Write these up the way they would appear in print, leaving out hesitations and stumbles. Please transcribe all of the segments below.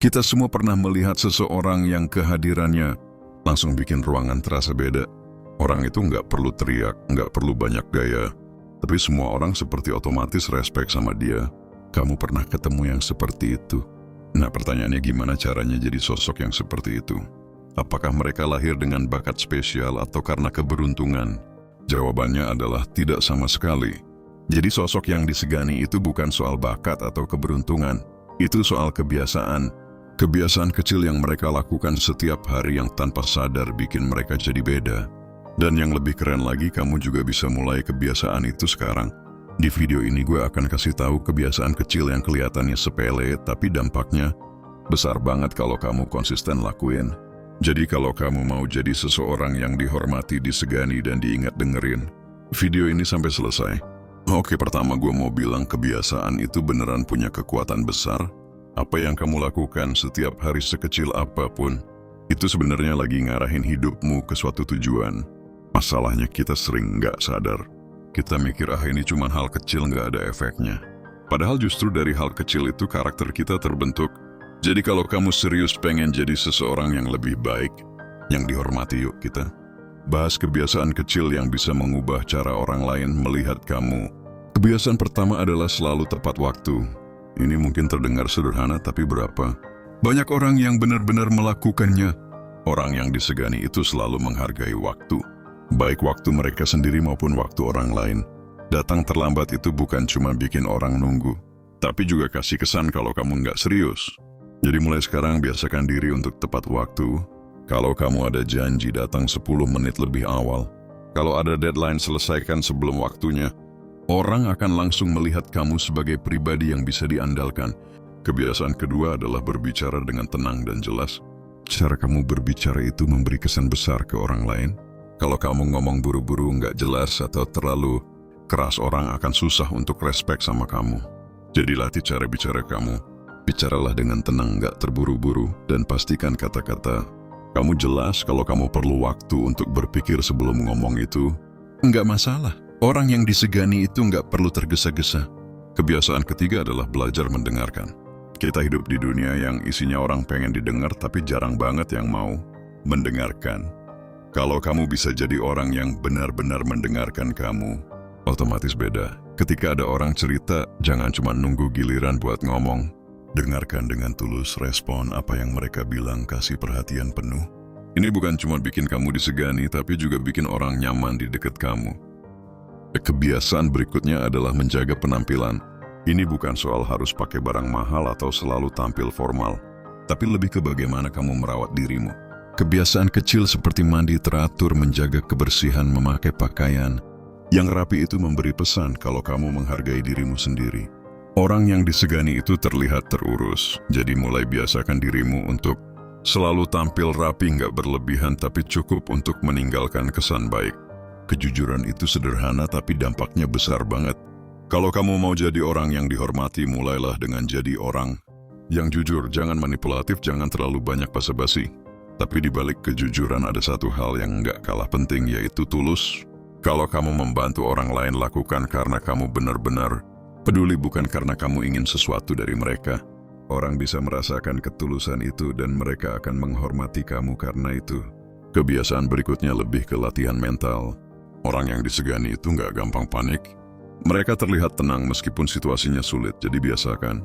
Kita semua pernah melihat seseorang yang kehadirannya langsung bikin ruangan terasa beda. Orang itu nggak perlu teriak, nggak perlu banyak gaya, tapi semua orang seperti otomatis respect sama dia. Kamu pernah ketemu yang seperti itu? Nah, pertanyaannya gimana caranya jadi sosok yang seperti itu? Apakah mereka lahir dengan bakat spesial atau karena keberuntungan? Jawabannya adalah tidak sama sekali. Jadi sosok yang disegani itu bukan soal bakat atau keberuntungan, itu soal kebiasaan. Kebiasaan kecil yang mereka lakukan setiap hari yang tanpa sadar bikin mereka jadi beda. Dan yang lebih keren lagi, kamu juga bisa mulai kebiasaan itu sekarang. Di video ini gue akan kasih tahu kebiasaan kecil yang kelihatannya sepele, tapi dampaknya besar banget kalau kamu konsisten lakuin. Jadi kalau kamu mau jadi seseorang yang dihormati, disegani, dan diingat, dengerin video ini sampai selesai. Oke, pertama gue mau bilang kebiasaan itu beneran punya kekuatan besar. Apa yang kamu lakukan setiap hari sekecil apapun, itu sebenarnya lagi ngarahin hidupmu ke suatu tujuan. Masalahnya kita sering nggak sadar. Kita mikir ini cuma hal kecil nggak ada efeknya. Padahal justru dari hal kecil itu karakter kita terbentuk. Jadi kalau kamu serius pengen jadi seseorang yang lebih baik, yang dihormati, yuk kita bahas kebiasaan kecil yang bisa mengubah cara orang lain melihat kamu. Kebiasaan pertama adalah selalu tepat waktu. Ini mungkin terdengar sederhana, tapi berapa banyak orang yang benar-benar melakukannya. Orang yang disegani itu selalu menghargai waktu, baik waktu mereka sendiri maupun waktu orang lain. Datang terlambat itu bukan cuma bikin orang nunggu, tapi juga kasih kesan kalau kamu nggak serius. Jadi mulai sekarang biasakan diri untuk tepat waktu. Kalau kamu ada janji, datang 10 menit lebih awal. Kalau ada deadline, selesaikan sebelum waktunya. Orang akan langsung melihat kamu sebagai pribadi yang bisa diandalkan. Kebiasaan kedua adalah berbicara dengan tenang dan jelas. Cara kamu berbicara itu memberi kesan besar ke orang lain. Kalau kamu ngomong buru-buru, nggak jelas, atau terlalu keras, orang akan susah untuk respect sama kamu. Jadi latih cara bicara kamu. Bicaralah dengan tenang, nggak terburu-buru, dan pastikan kata-kata kamu jelas. Kalau kamu perlu waktu untuk berpikir sebelum ngomong itu, nggak masalah. Orang yang disegani itu nggak perlu tergesa-gesa. Kebiasaan ketiga adalah belajar mendengarkan. Kita hidup di dunia yang isinya orang pengen didengar, tapi jarang banget yang mau mendengarkan. Kalau kamu bisa jadi orang yang benar-benar mendengarkan kamu, otomatis beda. Ketika ada orang cerita, jangan cuma nunggu giliran buat ngomong. Dengarkan dengan tulus, respon apa yang mereka bilang, kasih perhatian penuh. Ini bukan cuma bikin kamu disegani, tapi juga bikin orang nyaman di dekat kamu. Kebiasaan berikutnya adalah menjaga penampilan. Ini bukan soal harus pakai barang mahal atau selalu tampil formal, tapi lebih ke bagaimana kamu merawat dirimu. Kebiasaan kecil seperti mandi teratur, menjaga kebersihan, memakai pakaian yang rapi itu memberi pesan kalau kamu menghargai dirimu sendiri. Orang yang disegani itu terlihat terurus, jadi mulai biasakan dirimu untuk selalu tampil rapi, nggak berlebihan, tapi cukup untuk meninggalkan kesan baik. Kejujuran itu sederhana, tapi dampaknya besar banget. Kalau kamu mau jadi orang yang dihormati, mulailah dengan jadi orang yang jujur. Jangan manipulatif, jangan terlalu banyak basa-basi. Tapi di balik kejujuran ada satu hal yang nggak kalah penting, yaitu tulus. Kalau kamu membantu orang lain, lakukan karena kamu benar-benar peduli, bukan karena kamu ingin sesuatu dari mereka. Orang bisa merasakan ketulusan itu dan mereka akan menghormati kamu karena itu. Kebiasaan berikutnya lebih ke latihan mental. Orang yang disegani itu nggak gampang panik. Mereka terlihat tenang meskipun situasinya sulit, jadi biasakan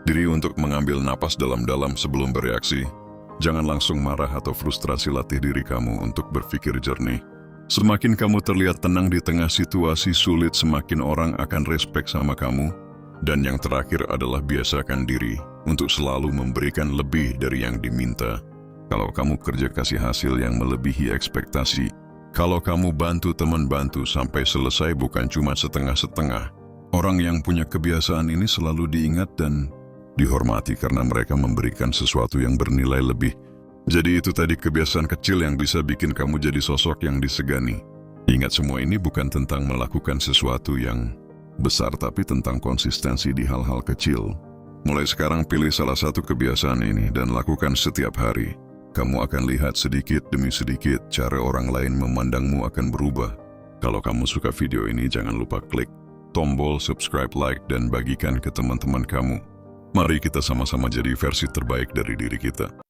diri untuk mengambil napas dalam-dalam sebelum bereaksi. Jangan langsung marah atau frustrasi, latih diri kamu untuk berpikir jernih. Semakin kamu terlihat tenang di tengah situasi sulit, semakin orang akan respect sama kamu. Dan yang terakhir adalah biasakan diri untuk selalu memberikan lebih dari yang diminta. Kalau kamu kerja kasih hasil yang melebihi ekspektasi. Kalau kamu bantu teman, bantu sampai selesai, bukan cuma setengah-setengah. Orang yang punya kebiasaan ini selalu diingat dan dihormati karena mereka memberikan sesuatu yang bernilai lebih. Jadi itu tadi kebiasaan kecil yang bisa bikin kamu jadi sosok yang disegani. Ingat, semua ini bukan tentang melakukan sesuatu yang besar, tapi tentang konsistensi di hal-hal kecil. Mulai sekarang pilih salah satu kebiasaan ini dan lakukan setiap hari. Kamu akan lihat sedikit demi sedikit cara orang lain memandangmu akan berubah. Kalau kamu suka video ini, jangan lupa klik tombol subscribe, like, dan bagikan ke teman-teman kamu. Mari kita sama-sama jadi versi terbaik dari diri kita.